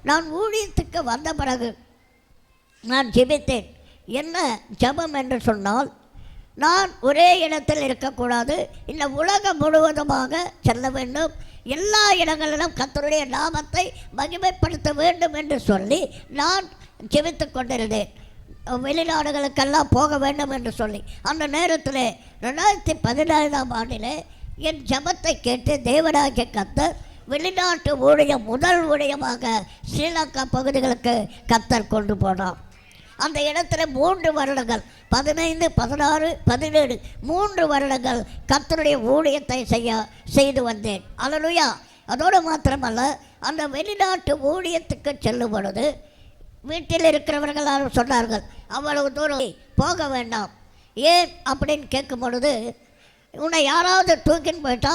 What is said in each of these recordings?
நான் ஊழியத்துக்கு வந்த பிறகு நான் ஜெபித்தேன். என்ன ஜெபம் என்று சொன்னால், நான் ஒரே இடத்தில் இருக்கக்கூடாது, இந்த உலகம் முழுவதுமாக செல்ல வேண்டும், எல்லா இடங்களிலும் கர்த்தருடைய நாமத்தை மகிமைப்படுத்த வேண்டும் என்று சொல்லி நான் ஜெபித்து கொண்டிருந்தேன். வெளிநாடுகளுக்கெல்லாம் போக வேண்டும் என்று சொல்லி அந்த நேரத்தில் 2017ஆம் ஆண்டில் என் ஜெபத்தை கேட்டு தேவனாகிய கர்த்தர் வெளிநாட்டு ஊழியம் முதல் ஊழியமாக ஸ்ரீலங்கா பகுதிகளுக்கு கர்த்தர் கொண்டு போனார். அந்த இடத்துல 3 வருடங்கள் 15, 16, 17 3 வருடங்கள் கர்த்தருடைய ஊழியத்தை செய்து வந்தேன். அல்லேலூயா. அதோடு மாத்திரமல்ல, அந்த வெளிநாட்டு ஊழியத்துக்கு செல்லும் பொழுது வீட்டில் இருக்கிறவர்கள் சொன்னார்கள், அவ்வளவு தூரம் போக வேண்டாம். ஏன் அப்படின்னு கேட்கும் பொழுது, உன்னை யாராவது தூக்கின்னு போயிட்டா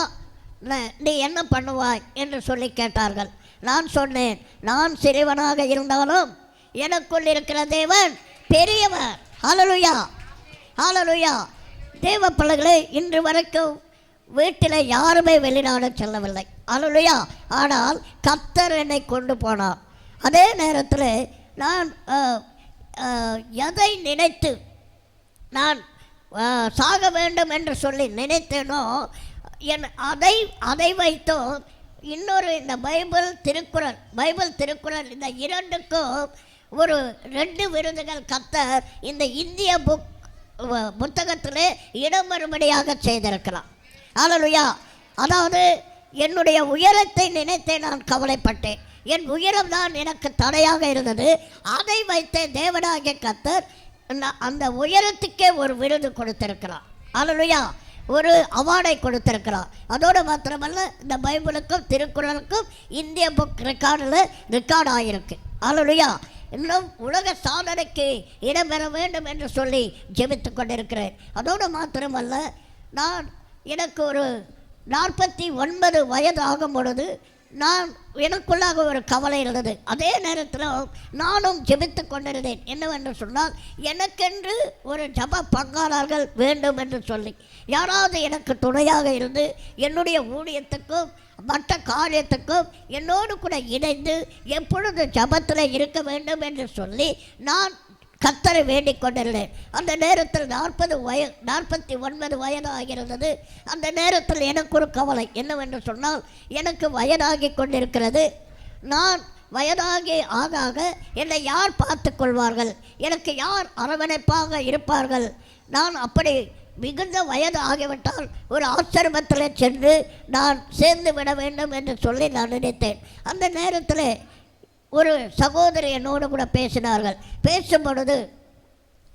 நீ என்ன பண்ணுவாய் என்று சொல்லி கேட்டார்கள். நான் சொன்னேன், நான் சிறியவனாக இருந்தாலும் எனக்குள் இருக்கிற தேவன் பெரியவர். ஹல்லேலூயா, ஹல்லேலூயா. தேவ பிள்ளைகளே, இன்று வரைக்கும் வீட்டில் யாருமே வெளிநாடு செல்லவில்லை. ஹல்லேலூயா. ஆனால் கர்த்தர் என்னை கொண்டு போனார். அதே நேரத்தில் நான் எதை நினைத்து நான் சாக வேண்டும் என்று சொல்லி நினைத்தேனோ, அதை வைத்தோ இன்னொரு இந்த பைபிள் திருக்குறள் இந்த இரண்டுக்கும் ஒரு 2 விருதுகள் கர்த்தர் இந்த இந்திய புத்தகத்திலே இடம்பெறும்படியாக செய்திருக்கிறார். அல்லேலூயா. அதாவது என்னுடைய உயரத்தை நினைத்தே நான் கவலைப்பட்டேன். என் உயரம் தான் எனக்கு தடையாக இருந்தது. அதை வைத்தே தேவனாகிய கர்த்தர் அந்த உயரத்துக்கே ஒரு விருது கொடுத்திருக்கிறார். அல்லேலூயா. ஒரு அவார்டை கொடுத்திருக்கிறார். அதோடு மாத்திரமல்ல, இந்த பைபிளுக்கும் திருக்குறளுக்கும் இந்திய புக் ரெக்கார்டு ஆகியிருக்கு. அல்லேலூயா. இன்னும் உலக சாதனைக்கு இடம்பெற வேண்டும் என்று சொல்லி ஜெபித்து கொண்டிருக்கிறேன். அதோடு மாத்திரமல்ல, எனக்கு ஒரு 49 வயது ஆகும் பொழுது எனக்குள்ளாக ஒரு கவலை இருந்தது. அதே நேரத்தில் நானும் ஜெபித்து கொண்டிருந்தேன். என்னவென்று சொன்னால், எனக்கென்று ஒரு ஜப பங்காளர்கள் வேண்டும் என்று சொல்லி யாராவது எனக்கு துணையாக இருந்து என்னுடைய ஊழியத்துக்கும் மற்ற காரியத்துக்கும் என்னோடு கூட இணைந்து எப்பொழுது ஜபத்தில் இருக்க வேண்டும் என்று சொல்லி நான் கர்த்தரை வேண்டிக் கொண்டிருந்தேன். அந்த நேரத்தில் 49 வயது ஆகிறது. அந்த நேரத்தில் எனக்கு ஒரு கவலை என்னவென்று சொன்னால், எனக்கு வயதாகி கொண்டிருக்கிறது. நான் வயதாகி ஆக என்னை யார் பார்த்து கொள்வார்கள், எனக்கு யார் அரவணைப்பாக இருப்பார்கள். நான் அப்படி மிகுந்த வயது ஆகிவிட்டால் ஒரு ஆசிரமத்தில் சென்று நான் சேர்ந்து விட வேண்டும் என்று சொல்லி நான் நினைத்தேன். அந்த நேரத்தில் ஒரு சகோதரி என்னோடு கூட பேசினார்கள். பேசும் பொழுது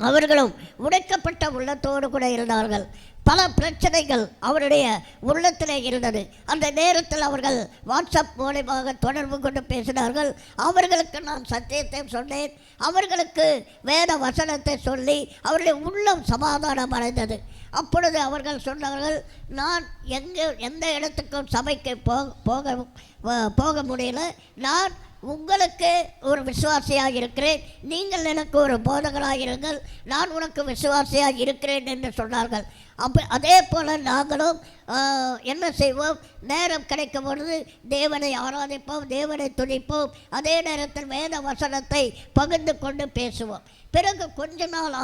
அவர்களும் உடைக்கப்பட்ட உள்ளத்தோடு கூட இருந்தார்கள். பல பிரச்சனைகள் அவருடைய உள்ளத்தில் இருந்தது. அந்த நேரத்தில் அவர்கள் வாட்ஸ்அப் மூலமாக தொடர்பு கொண்டு பேசினார்கள். அவர்களுக்கு நான் சத்தியத்தை சொன்னேன். அவர்களுக்கு வேத வசனத்தை சொல்லி அவருடைய உள்ளம் சமாதானம் அடைந்தது. அப்பொழுது அவர்கள் சொன்னார்கள், நான் எந்த இடத்துக்கும் சபைக்கு போக முடியல, நான் உங்களுக்கு ஒரு விசுவாசியாக இருக்கிறேன், நீங்கள் எனக்கு ஒரு போதகராக இருங்கள், நான் உனக்கு விசுவாசியாக இருக்கிறேன் என்று சொன்னார்கள். அதே போல் நாங்களும் என்ன செய்வோம், நேரம் கிடைக்கும் பொழுது தேவனை ஆராதிப்போம், தேவனை துதிப்போம், அதே நேரத்தில் வேத வசனத்தை பகிர்ந்து கொண்டு பேசுவோம். பிறகு கொஞ்ச நாள்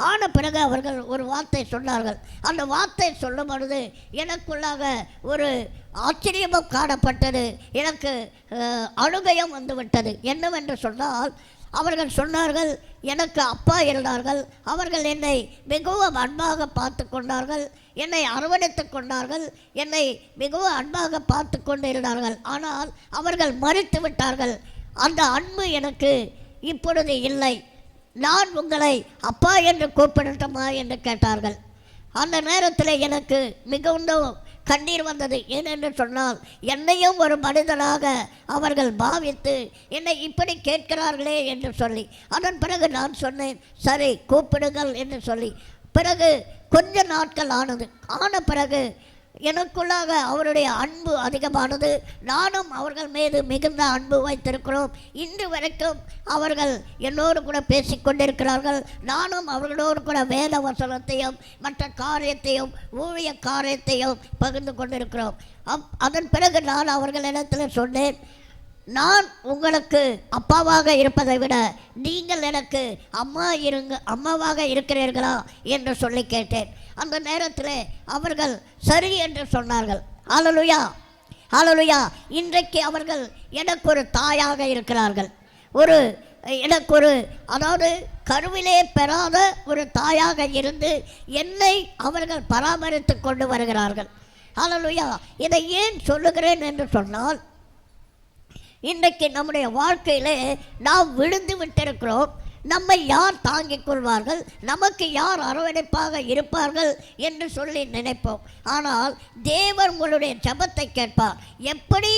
ஆன பிறகு அவர்கள் ஒரு வார்த்தை சொன்னார்கள். அந்த வார்த்தை சொல்லும் பொழுது எனக்குள்ளாக ஒரு ஆச்சரியமும் காணப்பட்டது. எனக்கு அழுகையும் வந்துவிட்டது. என்னவென்று சொன்னால், அவர்கள் சொன்னார்கள், எனக்கு அப்பா இருந்தார்கள், அவர்கள் என்னை மிகவும் அன்பாக பார்த்து கொண்டார்கள், என்னை அரவணைத்து கொண்டார்கள், என்னை மிகவும் அன்பாக பார்த்து கொண்டு இருந்தார்கள். ஆனால் அவர்கள் மறித்து விட்டார்கள். அந்த அன்பு எனக்கு இப்பொழுது இல்லை. நான் உங்களை அப்பா என்று கூப்பிடட்டுமா என்று கேட்டார்கள். அந்த நேரத்தில் எனக்கு மிகுந்த கண்ணீர் வந்தது. ஏனென்று சொன்னால், என்னையும் ஒரு மனிதனாக அவர்கள் பாவித்து என்னை இப்படி கேட்கிறார்களே என்று சொல்லி, அதன் பிறகு நான் சொன்னேன், சரி கூப்பிடுங்கள் என்று சொல்லி. பிறகு கொஞ்ச நாட்கள் ஆன பிறகு எனக்குள்ளாக அவருடைய அன்பு அதிகமானது. நானும் அவர்கள் மீது மிகுந்த அன்பு வைத்திருக்கிறோம். இன்று வரைக்கும் அவர்கள் என்னோடு கூட பேசிக்கொண்டிருக்கிறார்கள். நானும் அவர்களோடு கூட வேத வசனத்தையும் மற்ற காரியத்தையும் ஊழிய காரியத்தையும் பகிர்ந்து கொண்டிருக்கிறோம். அதன் பிறகு நான் அவர்களிடத்தில் சொன்னேன், நான் உங்களுக்கு அப்பாவாக இருப்பதை விட நீங்கள் எனக்கு அம்மாவாக இருக்கிறீர்களா என்று சொல்லி கேட்டேன். அந்த நேரத்தில் அவர்கள் சரி என்று சொன்னார்கள். ஹல்லேலூயா, ஹல்லேலூயா. இன்றைக்கு அவர்கள் எனக்கு ஒரு தாயாக இருக்கிறார்கள். அதாவது கருவிலே பெறாத ஒரு தாயாக இருந்து என்னை அவர்கள் பராமரித்து கொண்டு வருகிறார்கள். ஹல்லேலூயா. இதை ஏன் சொல்லுகிறேன் என்று சொன்னால், இன்றைக்கு நம்முடைய வாழ்க்கையிலே நாம் விழுந்து விட்டிருக்கிறோம். நம்மை யார் தாங்கிக் கொள்வார்கள், நமக்கு யார் அரவணைப்பாக இருப்பார்கள் என்று சொல்லி நினைப்போம். ஆனால் தேவன் உங்களுடைய ஜெபத்தை கேட்பார். எப்படி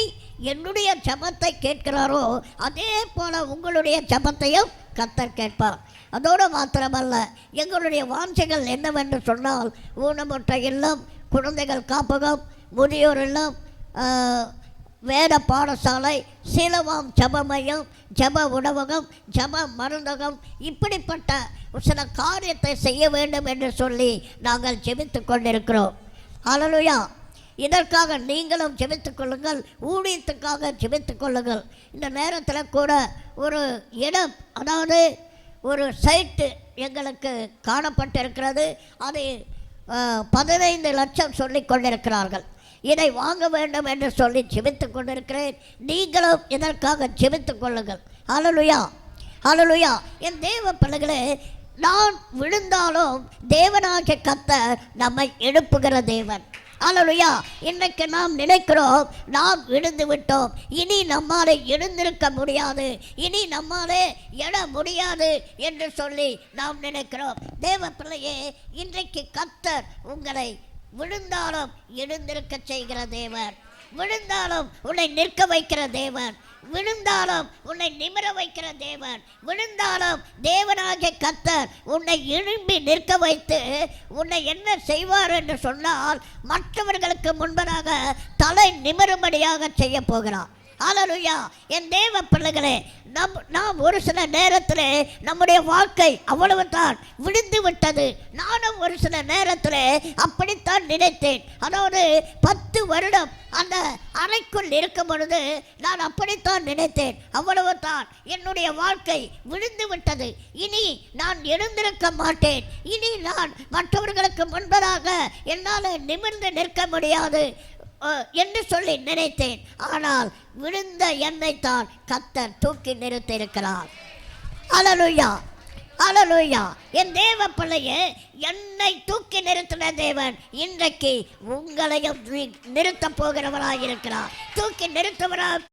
என்னுடைய ஜெபத்தை கேட்கிறாரோ அதே போல உங்களுடைய ஜெபத்தையும் கர்த்தர் கேட்பார். அதோடு மாத்திரமல்ல, எங்களுடைய வாஞ்சைகள் என்னவென்று சொன்னால், ஊனமுற்ற இல்லம், குழந்தைகள் காப்பகம், முதியோர் இல்லம், வேத பாடசாலை, சீலவாம் ஜெப மையம், ஜெப உணவகம், ஜெப மருந்தகம், இப்படிப்பட்ட சில காரியத்தை செய்ய வேண்டும் என்று சொல்லி நாங்கள் ஜெபித்து கொண்டிருக்கிறோம். ஹல்லேலூயா. இதற்காக நீங்களும் ஜெபித்துக் கொள்ளுங்கள், ஊழியத்துக்காக ஜெபித்துக் கொள்ளுங்கள். இந்த நேரத்தில் கூட ஒரு இடம், அதாவது ஒரு சைட்டு எங்களுக்கு காணப்பட்டிருக்கிறது. அதை 15 லட்சம் சொல்லி கொண்டிருக்கிறார்கள். இதை வாங்க வேண்டும் என்று சொல்லி ஜெபித்துக் கொண்டிருக்கிறேன். நீங்களும் இதற்காக ஜெபித்துக் கொள்ளுங்கள். ஹல்லேலூயா, ஹல்லேலூயா. என் தேவ பிள்ளைகளே, நான் விழுந்தாலும் தேவனாகிய கர்த்தர் நம்மை எழுப்புகிற தேவன். ஹல்லேலூயா. இன்றைக்கு நாம் நினைக்கிறோம், நாம் விழுந்து விட்டோம், இனி நம்மாலே எழுந்திருக்க முடியாது, இனி நம்மாலே எழ முடியாது என்று சொல்லி நாம் நினைக்கிறோம். தேவ பிள்ளையே, இன்றைக்கு கர்த்தர் உங்களை விழுந்தாலும் எழுந்திருக்க செய்கிற தேவன், விழுந்தாலும் உன்னை நிற்க வைக்கிற தேவன், விழுந்தாலும் உன்னை நிமிர வைக்கிற தேவன், விழுந்தாலும் தேவனாகிய கர்த்தர் உன்னை எழும்பி நிற்க வைத்து உன்னை என்ன செய்வார் என்று சொன்னால், மற்றவர்களுக்கு முன்பதாக தலை நிமிரும்படியாக செய்ய போகிறார். ஹல்லேலூயா. என் தேவ பிள்ளைகளே, நாம் ஒரு சில நேரத்தில் நம்முடைய வாழ்க்கை அவ்வளவு தான் விழுந்து விட்டது. நானும் ஒரு சில நேரத்தில் அப்படித்தான் நினைத்தேன். அதாவது 10 வருடம் அந்த அறைக்குள் இருக்கும் பொழுது நான் அப்படித்தான் நினைத்தேன். அவ்வளவு தான் என்னுடைய வாழ்க்கை விழுந்து விட்டது, இனி நான் எழுந்திருக்க மாட்டேன், இனி நான் மற்றவர்களுக்கு முன்பதாக என்னால் நிமிர்ந்து நிற்க முடியாது என்று சொல்லி நினைத்தேன். ஆனால் விழுந்த என்னை தான் கர்த்தர் தூக்கி நிறுத்தியிருக்கிறார். ஹல்லேலூயா, ஹல்லேலூயா. என் தேவ பிள்ளையே, என்னை தூக்கி நிறுத்தின தேவன் இன்றைக்கு உங்களையும் நிறுத்தப் போகிறவராக இருக்கிறார். தூக்கி நிறுத்துவராக